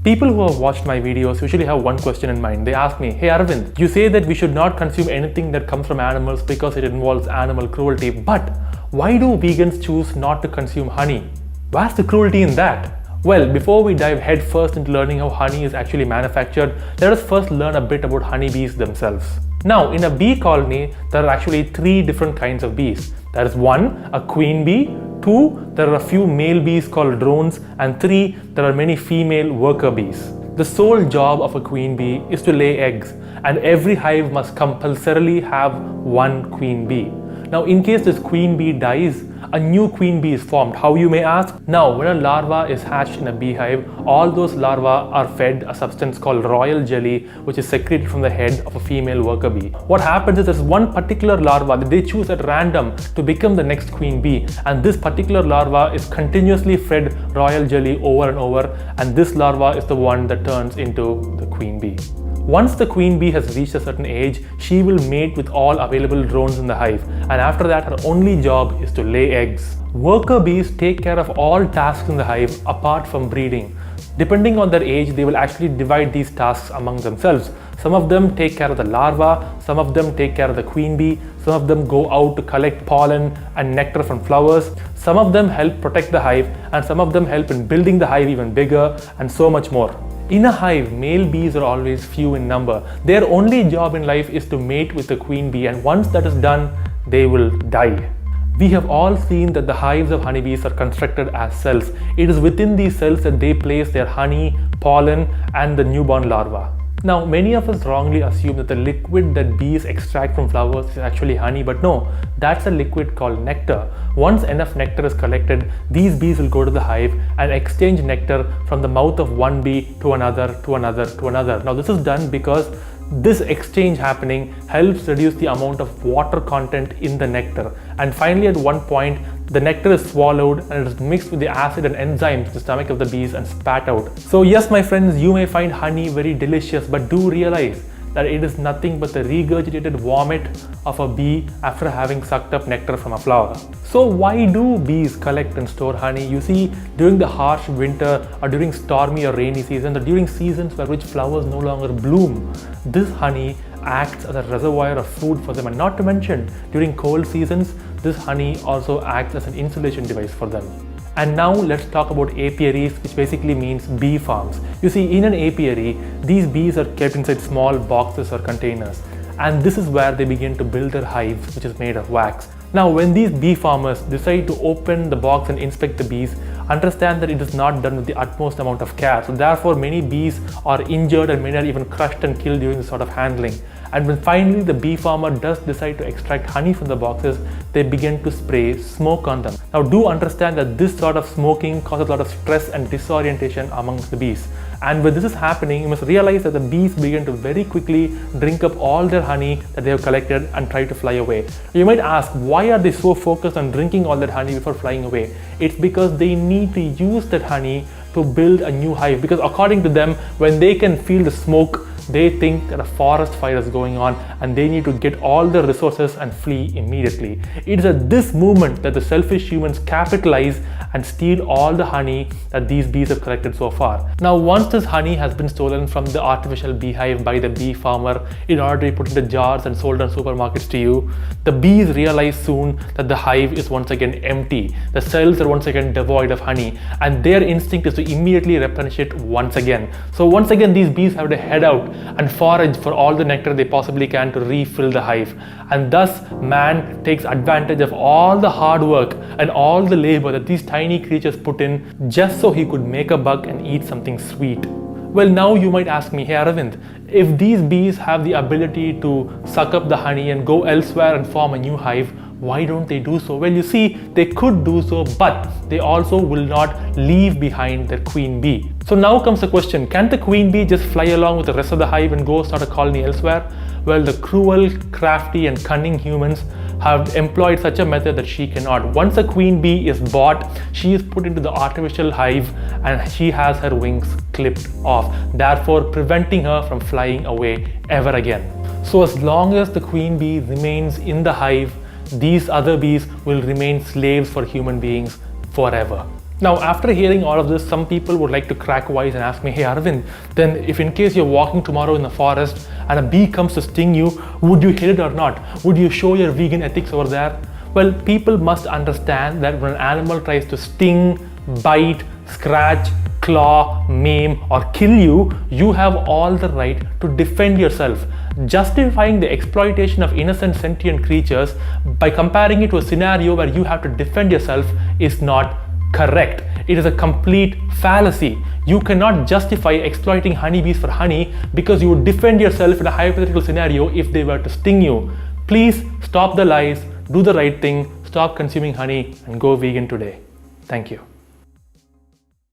People who have watched my videos usually have one question in mind. They ask me, hey Arvind, you say that we should not consume anything that comes from animals because it involves animal cruelty, but why do vegans choose not to consume honey? Where's the cruelty in that? Well, before we dive head first into learning how honey is actually manufactured, let us first learn a bit about honeybees themselves. Now, in a bee colony, there are actually 3 different kinds of bees. There is 1, a queen bee, 2, there are a few male bees called drones, and 3, there are many female worker bees. The sole job of a queen bee is to lay eggs, and every hive must compulsorily have 1 queen bee. Now, in case this queen bee dies, a new queen bee is formed. How, you may ask? Now, when a larva is hatched in a beehive, all those larvae are fed a substance called royal jelly, which is secreted from the head of a female worker bee. What happens is there's one particular larva that they choose at random to become the next queen bee, and this particular larva is continuously fed royal jelly over and over, and this larva is the one that turns into the queen bee. Once the queen bee has reached a certain age, she will mate with all available drones in the hive, and after that her only job is to lay eggs. Worker bees take care of all tasks in the hive apart from breeding. Depending on their age, they will actually divide these tasks among themselves. Some of them take care of the larva, some of them take care of the queen bee, some of them go out to collect pollen and nectar from flowers, some of them help protect the hive, and some of them help in building the hive even bigger, and so much more. In a hive, male bees are always few in number. Their only job in life is to mate with the queen bee, and once that is done, they will die. We have all seen that the hives of honeybees are constructed as cells. It is within these cells that they place their honey, pollen, and the newborn larva. Now, many of us wrongly assume that the liquid that bees extract from flowers is actually honey, but no, that's a liquid called nectar. Once enough nectar is collected, these bees will go to the hive and exchange nectar from the mouth of one bee to another, to another, to another. Now, this is done because this exchange happening helps reduce the amount of water content in the nectar. And finally, at one point, the nectar is swallowed and it is mixed with the acid and enzymes in the stomach of the bees and spat out. So yes, my friends, you may find honey very delicious, but do realize that it is nothing but the regurgitated vomit of a bee after having sucked up nectar from a flower. So why do bees collect and store honey? You see, during the harsh winter or during stormy or rainy seasons or during seasons where which flowers no longer bloom, this honey acts as a reservoir of food for them, and not to mention during cold seasons, this honey also acts as an insulation device for them. And now let's talk about apiaries, which basically means bee farms. You see, in an apiary, these bees are kept inside small boxes or containers, and this is where they begin to build their hives, which is made of wax. Now, when these bee farmers decide to open the box and inspect the bees, understand that it is not done with the utmost amount of care. So therefore, many bees are injured and many are even crushed and killed during this sort of handling. And when finally the bee farmer does decide to extract honey from the boxes, they begin to spray smoke on them. Now, do understand that this sort of smoking causes a lot of stress and disorientation amongst the bees. And when this is happening, you must realize that the bees begin to very quickly drink up all their honey that they have collected and try to fly away. You might ask, why are they so focused on drinking all that honey before flying away? It's because they need to use that honey to build a new hive, because according to them, when they can feel the smoke, they think that a forest fire is going on and they need to get all the resources and flee immediately. It is at this moment that the selfish humans capitalize and steal all the honey that these bees have collected so far. Now, once this honey has been stolen from the artificial beehive by the bee farmer in order to be put into jars and sold on supermarkets to you, the bees realize soon that the hive is once again empty. The cells are once again devoid of honey, and their instinct is to immediately replenish it once again. So once again, these bees have to head out and forage for all the nectar they possibly can to refill the hive. And thus, man takes advantage of all the hard work and all the labor that these tiny creatures put in just so he could make a buck and eat something sweet. Well, now you might ask me, hey Arvind, if these bees have the ability to suck up the honey and go elsewhere and form a new hive, why don't they do so? Well, you see, they could do so, but they also will not leave behind their queen bee. So now comes the question, can the queen bee just fly along with the rest of the hive and go start a colony elsewhere? Well, the cruel, crafty and cunning humans have employed such a method that she cannot. Once a queen bee is bought, she is put into the artificial hive and she has her wings clipped off, therefore preventing her from flying away ever again. So as long as the queen bee remains in the hive, these other bees will remain slaves for human beings forever. Now, after hearing all of this, some people would like to crack wise and ask me, hey Arvind, then if in case you're walking tomorrow in the forest and a bee comes to sting you, would you hit it or not? Would you show your vegan ethics over there? Well, people must understand that when an animal tries to sting, bite, scratch, claw, maim, or kill you, you have all the right to defend yourself. Justifying the exploitation of innocent sentient creatures by comparing it to a scenario where you have to defend yourself is not correct. It is a complete fallacy. You cannot justify exploiting honeybees for honey because you would defend yourself in a hypothetical scenario if they were to sting you. Please stop the lies, do the right thing, stop consuming honey, and go vegan today. Thank you.